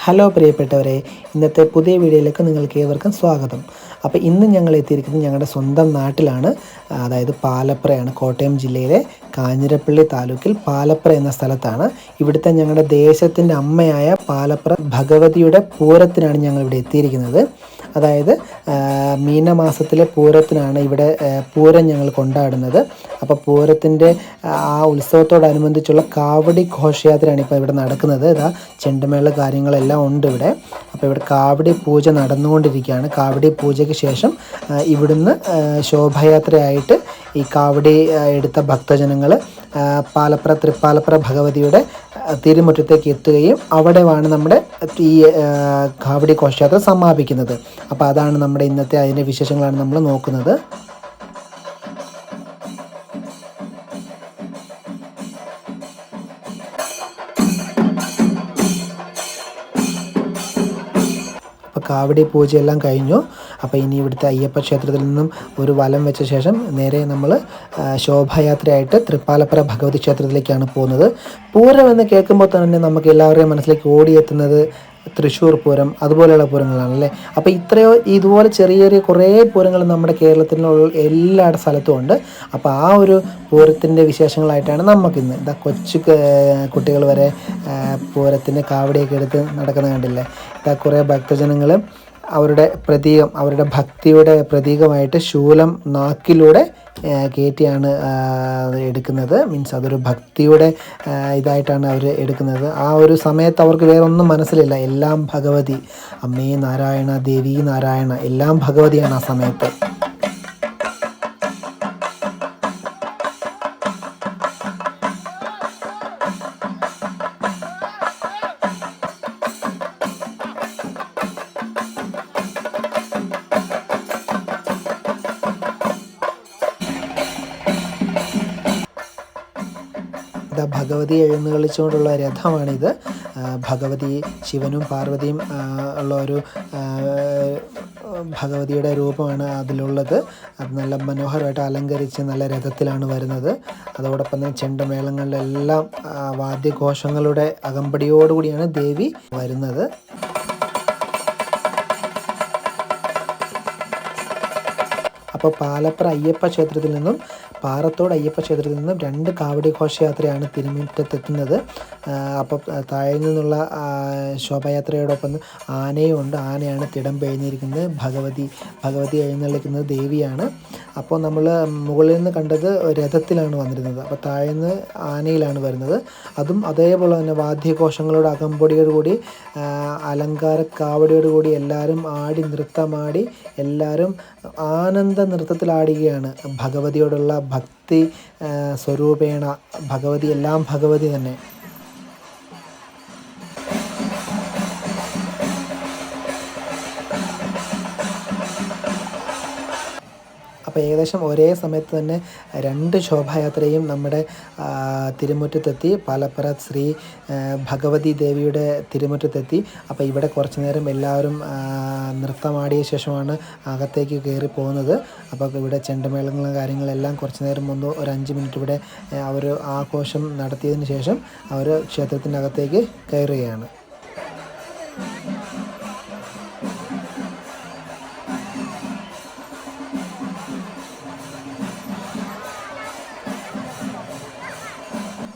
Hello പ്രിയപ്പെട്ടവരെ, ഇന്നത്തെ പുതിയ വീഡിയോയിലേക്ക് നിങ്ങൾക്ക് ഏവർക്കും സ്വാഗതം. അപ്പോൾ ഇന്ന് ഞങ്ങൾ എത്തിയിരിക്കുന്നത് ഞങ്ങളുടെ സ്വന്തം നാട്ടിലാണ്. അതായത് പാലപ്രയാണ്. കോട്ടയം ജില്ലയിലെ കാഞ്ഞിരപ്പള്ളി താലൂക്കിൽ പാലപ്ര എന്ന സ്ഥലത്താണ്. ഇവിടുത്തെ ഞങ്ങളുടെ ദേശത്തിൻ്റെ അമ്മയായ പാലപ്ര ഭഗവതിയുടെ പൂരത്തിനാണ് ഞങ്ങളിവിടെ എത്തിയിരിക്കുന്നത്. അതായത് മീനമാസത്തിലെ പൂരത്തിനാണ് ഇവിടെ പൂരം ഞങ്ങൾ കൊണ്ടാടുന്നത്. അപ്പോൾ പൂരത്തിൻ്റെ ആ ഉത്സവത്തോടനുബന്ധിച്ചുള്ള കാവടി ഘോഷയാത്രയാണ് ഇപ്പോൾ ഇവിടെ നടക്കുന്നത്. ഇതാ ചെണ്ടമേള കാര്യങ്ങളെല്ലാം ഉണ്ട് ഇവിടെ. അപ്പോൾ ഇവിടെ കാവടി പൂജ നടന്നുകൊണ്ടിരിക്കുകയാണ്. കാവടി പൂജയ്ക്ക് ശേഷം ഇവിടുന്ന് ശോഭയാത്രയായിട്ട് ഈ കാവടി എടുത്ത ഭക്തജനങ്ങൾ തൃപ്പാലപ്ര ഭഗവതിയുടെ തിരുമുറ്റത്തേക്ക് എത്തുകയും അവിടെയാണ് നമ്മുടെ ഈ കാവടി ഘോഷയാത്ര സമാപിക്കുന്നത്. അപ്പോൾ അതാണ് നമ്മുടെ ഇന്നത്തെ അതിൻ്റെ വിശേഷങ്ങളാണ് നമ്മൾ നോക്കുന്നത്. അപ്പോൾ കാവടി പൂജയെല്ലാം കഴിഞ്ഞു. അപ്പോൾ ഇനി ഇവിടുത്തെ അയ്യപ്പ ക്ഷേത്രത്തിൽ നിന്നും ഒരു വലം വെച്ച ശേഷം നേരെ നമ്മൾ ശോഭായാത്രയായിട്ട് തൃപ്പാലപ്പുര ഭഗവതി ക്ഷേത്രത്തിലേക്കാണ് പോകുന്നത്. പൂരം എന്ന് കേൾക്കുമ്പോൾ തന്നെ നമുക്ക് എല്ലാവരുടെയും മനസ്സിലേക്ക് ഓടിയെത്തുന്നത് തൃശ്ശൂർ പൂരം അതുപോലെയുള്ള പൂരങ്ങളാണല്ലേ. അപ്പോൾ ഇതുപോലെ ചെറിയ ചെറിയ കുറേ പൂരങ്ങൾ നമ്മുടെ കേരളത്തിലുള്ള എല്ലാ സ്ഥലത്തും ഉണ്ട്. അപ്പോൾ ആ ഒരു പൂരത്തിൻ്റെ വിശേഷങ്ങളായിട്ടാണ് നമുക്കിന്ന്. ഇതാ കൊച്ചു കുട്ടികൾ വരെ പൂരത്തിൻ്റെ കാവടിയൊക്കെ എടുത്ത് നടക്കുന്ന കണ്ടില്ലേ. ഇതാ കുറേ ഭക്തജനങ്ങൾ അവരുടെ ഭക്തിയുടെ പ്രതീകമായിട്ട് ശൂലം നാക്കിലൂടെ കയറ്റിയാണ് എടുക്കുന്നത്. മീൻസ് അതൊരു ഭക്തിയുടെ ഇതായിട്ടാണ് അവർ എടുക്കുന്നത്. ആ ഒരു സമയത്ത് അവർക്ക് വേറെ ഒന്നും മനസ്സിലില്ല. എല്ലാം ഭഗവതി, അമ്മേ നാരായണ, ദേവി നാരായണ, എല്ലാം ഭഗവതിയാണ് ആ സമയത്ത്. ഭഗവതി എഴുന്നള്ളിച്ചുകൊണ്ടുള്ള രഥമാണിത്. ഭഗവതി ശിവനും പാർവതിയും ഉള്ള ഒരു ഭഗവതിയുടെ രൂപമാണ് അതിലുള്ളത്. അത് നല്ല മനോഹരമായിട്ട് അലങ്കരിച്ച് നല്ല രഥത്തിലാണ് വരുന്നത്. അതോടൊപ്പം തന്നെ ചെണ്ടമേളങ്ങളിലെല്ലാം വാദ്യഘോഷങ്ങളുടെ അകമ്പടിയോടുകൂടിയാണ് ദേവി വരുന്നത്. അപ്പോൾ പാലപ്ര അയ്യപ്പ ക്ഷേത്രത്തിൽ നിന്നും പാറത്തോട് അയ്യപ്പ ക്ഷേത്രത്തിൽ നിന്നും 2 കാവടി ഘോഷയാത്രയാണ് തിരുമുറ്റത്തെത്തുന്നത്. അപ്പോൾ താഴെ നിന്നുള്ള ശോഭയാത്രയോടൊപ്പം ആനയും ഉണ്ട്. ആനയാണ് തിടം പെയ്ഞ്ഞിരിക്കുന്നത്. ഭഗവതി എഴുന്നള്ളിക്കുന്നത് ദേവിയാണ്. അപ്പോൾ നമ്മൾ മുകളിൽ നിന്ന് കണ്ടത് രഥത്തിലാണ് വന്നിരുന്നത്. അപ്പോൾ താഴെ നിന്ന് ആനയിലാണ് വരുന്നത്. അതും അതേപോലെ തന്നെ വാദ്യഘോഷങ്ങളോട് അകമ്പടിയോടുകൂടി അലങ്കാര കാവടിയോടുകൂടി എല്ലാവരും നൃത്തമാടി എല്ലാവരും ആനന്ദ നൃത്തത്തിലാടുകയാണ്. ഭഗവതിയോടുള്ള ഭക്തി സ്വരൂപേണ ഭഗവതി, എല്ലാം ഭഗവതി തന്നെ. അപ്പോൾ ഏകദേശം ഒരേ സമയത്ത് തന്നെ 2 ശോഭായാത്രയും നമ്മുടെ തിരുമുറ്റത്തെത്തി. പാലപ്ര ശ്രീ ഭഗവതി ദേവിയുടെ തിരുമുറ്റത്തെത്തി. അപ്പോൾ ഇവിടെ കുറച്ച് നേരം എല്ലാവരും നൃത്തമാടിയ ശേഷമാണ് അകത്തേക്ക് കയറി പോകുന്നത്. അപ്പോൾ ഇവിടെ ചെണ്ടമേളങ്ങളും കാര്യങ്ങളെല്ലാം കുറച്ച് നേരം ഒരു 5 മിനിറ്റ് ഇവിടെ അവർ ആഘോഷം നടത്തിയതിന് ശേഷം അവർ ക്ഷേത്രത്തിൻ്റെ അകത്തേക്ക് കയറുകയാണ്.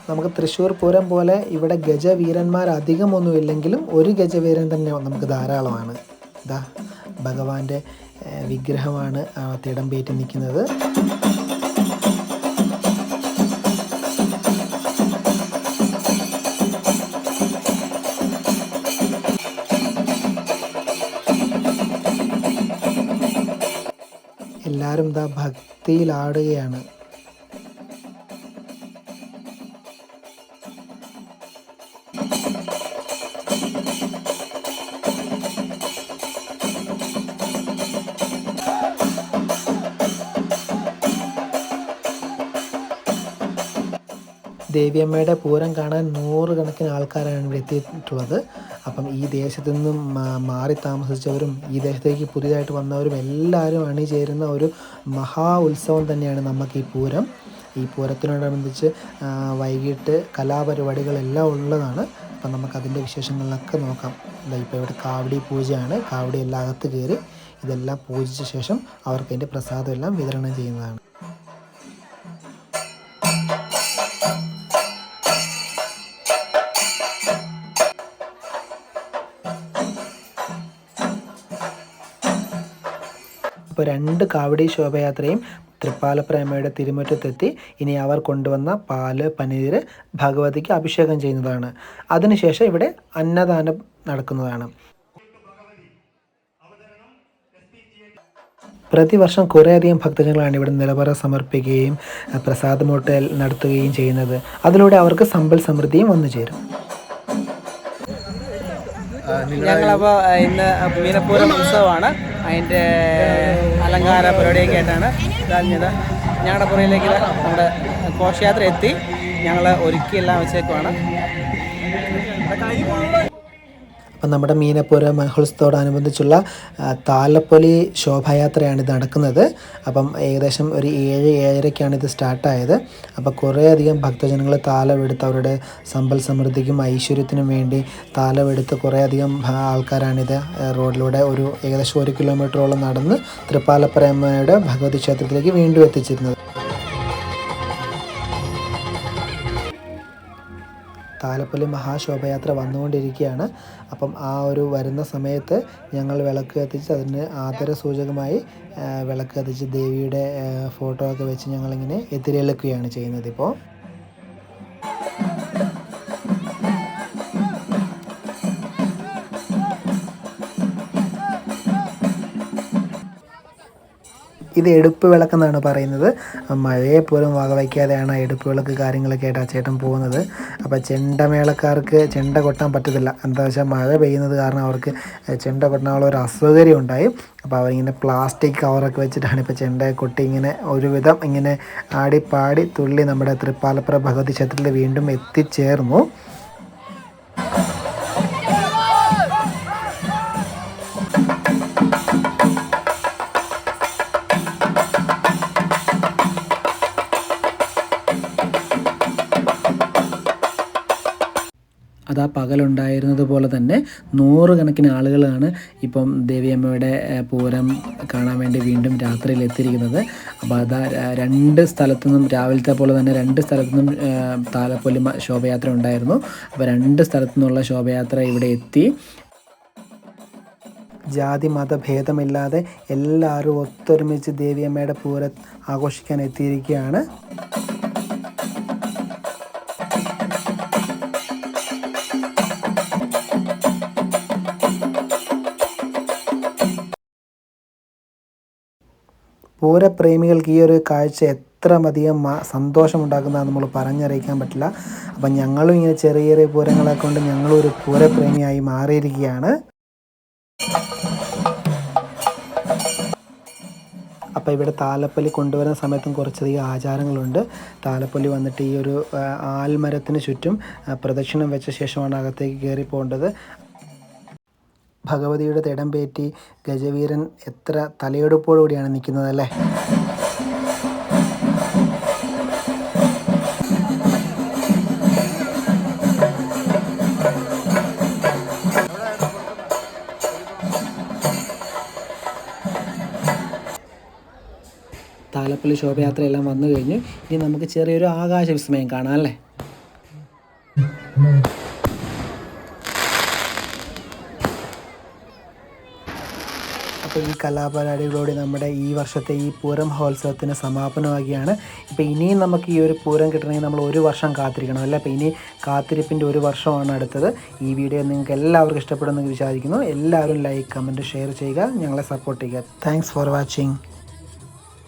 നമുക്ക് തൃശ്ശൂർ പൂരം പോലെ ഇവിടെ ഗജവീരന്മാർ അധികമൊന്നുമില്ലെങ്കിലും ഒരു ഗജവീരൻ തന്നെ നമുക്ക് ധാരാളമാണ്. ഇതാ ഭഗവാന്റെ വിഗ്രഹമാണ് തിടമ്പേറ്റി നിൽക്കുന്നത്. എല്ലാവരും ഇതാ ഭക്തിയിലാടുകയാണ്. ദേവിയമ്മയുടെ പൂരം കാണാൻ 100 കണക്കിന് ആൾക്കാരാണ് ഇവിടെ എത്തിയിട്ടുള്ളത്. അപ്പം ഈ ദേശത്തു നിന്നും മാറി താമസിച്ചവരും ഈ ദേശത്തേക്ക് പുതിയതായിട്ട് വന്നവരും എല്ലാവരും അണിചേരുന്ന ഒരു മഹാ ഉത്സവം തന്നെയാണ് നമുക്ക് ഈ പൂരം. ഈ പൂരത്തിനോടനുബന്ധിച്ച് വൈകിട്ട് കലാപരിപാടികളെല്ലാം ഉള്ളതാണ്. അപ്പം നമുക്കതിൻ്റെ വിശേഷങ്ങളിലൊക്കെ നോക്കാം. ഇപ്പോൾ ഇവിടെ കാവടി പൂജയാണ്. കാവടി എല്ലാം അകത്ത് കയറി ഇതെല്ലാം പൂജിച്ച ശേഷം അവർക്ക് അതിൻ്റെ പ്രസാദം എല്ലാം വിതരണം ചെയ്യുന്നതാണ്. അപ്പോൾ 2 കാവടി ശോഭയാത്രയും തൃപ്പാലപ്രേമയുടെ തിരുമുറ്റത്തെത്തി ഇനി അവർ കൊണ്ടുവന്ന പാല് പനീര് ഭഗവതിക്ക് അഭിഷേകം ചെയ്യുന്നതാണ്. അതിനുശേഷം ഇവിടെ അന്നദാനം നടക്കുന്നതാണ്. പ്രതിവർഷം കുറേയധികം ഭക്തജനങ്ങളാണ് ഇവിടെ നിലവറ സമർപ്പിക്കുകയും പ്രസാദമൂട്ട് നടത്തുകയും ചെയ്യുന്നത്. അതിലൂടെ അവർക്ക് സമ്പൽ സമൃദ്ധിയും വന്നു ചേരും. ഞങ്ങളപ്പോൾ ഇന്ന് മീനപ്പൂരം ഉത്സവമാണ്. അതിൻ്റെ അലങ്കാര പരിപാടിയൊക്കെ ആയിട്ടാണ് കഴിഞ്ഞത്. ഞങ്ങളുടെ പുറയിലേക്ക് നമ്മുടെ ഘോഷയാത്ര എത്തി. ഞങ്ങൾ ഒരുക്കിയെല്ലാം വെച്ചേക്കുവാണ്. അപ്പം നമ്മുടെ മീനപ്പൂരം മഹോത്സവത്തോടനുബന്ധിച്ചുള്ള താലപ്പൊലി ശോഭായാത്രയാണ് ഇത് നടക്കുന്നത്. അപ്പം ഏകദേശം ഒരു 7-7:30 ഇത് സ്റ്റാർട്ടായത്. അപ്പോൾ കുറേയധികം ഭക്തജനങ്ങൾ താലമെടുത്ത് അവരുടെ സമ്പൽ സമൃദ്ധിക്കും ഐശ്വര്യത്തിനും വേണ്ടി താലമെടുത്ത് കുറേയധികം ആൾക്കാരാണിത് റോഡിലൂടെ ഏകദേശം 1 കിലോമീറ്ററോളം നടന്ന് തൃപ്പാലപ്രേമയുടെ ഭഗവതി ക്ഷേത്രത്തിലേക്ക് വീണ്ടും എത്തിച്ചിരുന്നത്. താലപ്പൊലി മഹാശോഭയാത്ര വന്നുകൊണ്ടിരിക്കുകയാണ്. അപ്പം ആ ഒരു വരുന്ന സമയത്ത് ഞങ്ങൾ വിളക്ക് കത്തിച്ച് അതിന് ആദരസൂചകമായി വിളക്ക് കത്തിച്ച് ദേവിയുടെ ഫോട്ടോ ഒക്കെ വെച്ച് ഞങ്ങളിങ്ങനെ എതിരേൽക്കുകയാണ് ചെയ്യുന്നത്. ഇപ്പോൾ ഇത് എടുപ്പ് വിളക്കെന്നാണ് പറയുന്നത്. മഴയെ പോലും വകവയ്ക്കാതെയാണ് എടുപ്പ് വിളക്ക് കാര്യങ്ങളൊക്കെ ആയിട്ട് ആ ചേട്ടൻ പോകുന്നത്. അപ്പോൾ ചെണ്ടമേളക്കാർക്ക് ചെണ്ട കൊട്ടാൻ പറ്റത്തില്ല. എന്താ വെച്ചാൽ മഴ പെയ്യുന്നത് കാരണം അവർക്ക് ചെണ്ട കൊട്ടാനുള്ള ഒരു അസൗകര്യം ഉണ്ടായി. അപ്പോൾ അവരിങ്ങനെ പ്ലാസ്റ്റിക് കവറൊക്കെ വെച്ചിട്ടാണ് ഇപ്പോൾ ചെണ്ട കൊട്ടി ഇങ്ങനെ ഒരുവിധം ഇങ്ങനെ ആടിപ്പാടി തുള്ളി നമ്മുടെ തൃപ്പാലപ്ര ഭഗവതി ക്ഷേത്രത്തിൽ വീണ്ടും എത്തിച്ചേർന്നു. അത് ആ പകലുണ്ടായിരുന്നത് പോലെ തന്നെ 100 കണക്കിന് ആളുകളാണ് ഇപ്പം ദേവിയമ്മയുടെ പൂരം കാണാൻ വേണ്ടി വീണ്ടും രാത്രിയിൽ എത്തിയിരിക്കുന്നത്. അപ്പോൾ അതാ 2 സ്ഥലത്തു നിന്നും രാവിലത്തെ പോലെ തന്നെ 2 സ്ഥലത്തു നിന്നും താലപ്പൊലി ശോഭയാത്ര ഉണ്ടായിരുന്നു. അപ്പോൾ 2 സ്ഥലത്തു നിന്നുള്ള ശോഭയാത്ര ഇവിടെ എത്തി. ജാതി മതഭേദമില്ലാതെ എല്ലാവരും ഒത്തൊരുമിച്ച് ദേവിയമ്മയുടെ പൂരം ആഘോഷിക്കാൻ എത്തിയിരിക്കുകയാണ്. പൂരപ്രേമികൾക്ക് ഈ ഒരു കാഴ്ച എത്രയധികം സന്തോഷമുണ്ടാക്കുന്നതാണ് നമ്മൾ പറഞ്ഞറിയിക്കാൻ പറ്റില്ല. അപ്പം ഞങ്ങളും ഇങ്ങനെ ചെറിയ ചെറിയ പൂരങ്ങളെ കൊണ്ട് ഞങ്ങളും ഒരു പൂരപ്രേമിയായി മാറിയിരിക്കുകയാണ്. അപ്പോൾ ഇവിടെ താലപ്പൊലി കൊണ്ടുവരുന്ന സമയത്തും കുറച്ചധികം ആചാരങ്ങളുണ്ട്. താലപ്പൊലി വന്നിട്ട് ഈ ഒരു ആൽമരത്തിന് ചുറ്റും പ്രദക്ഷിണം വെച്ച ശേഷമാണ് അകത്തേക്ക് കയറി പോകേണ്ടത്. ഭഗവതിയുടെ തിടം പേറ്റി ഗജവീരൻ എത്ര തലയെടുപ്പോടുകൂടിയാണ് നിൽക്കുന്നത് അല്ലേ. താലപ്പൊലി ശോഭയാത്രയെല്ലാം വന്നു കഴിഞ്ഞു. ഇനി നമുക്ക് ചെറിയൊരു ആകാശ വിസ്മയം കാണാം അല്ലേ. അപ്പോൾ ഈ കലാപരിപാടികളോടെ നമ്മുടെ ഈ വർഷത്തെ ഈ പൂരം മഹോത്സവത്തിന് സമാപനമാകുകയാണ്. ഇപ്പോൾ ഇനിയും നമുക്ക് ഈ ഒരു പൂരം കിട്ടണമെങ്കിൽ നമ്മൾ 1 വർഷം കാത്തിരിക്കണം അല്ലേ. അപ്പോൾ ഇനി കാത്തിരിപ്പിൻ്റെ 1 വർഷമാണ് അടുത്തത്. ഈ വീഡിയോ നിങ്ങൾക്ക് എല്ലാവർക്കും ഇഷ്ടപ്പെടുമെന്ന് വിചാരിക്കുന്നു. എല്ലാവരും ലൈക്ക്, കമൻറ്റ്, ഷെയർ ചെയ്യുക, ഞങ്ങളെ സപ്പോർട്ട് ചെയ്യുക. Thanks for watching.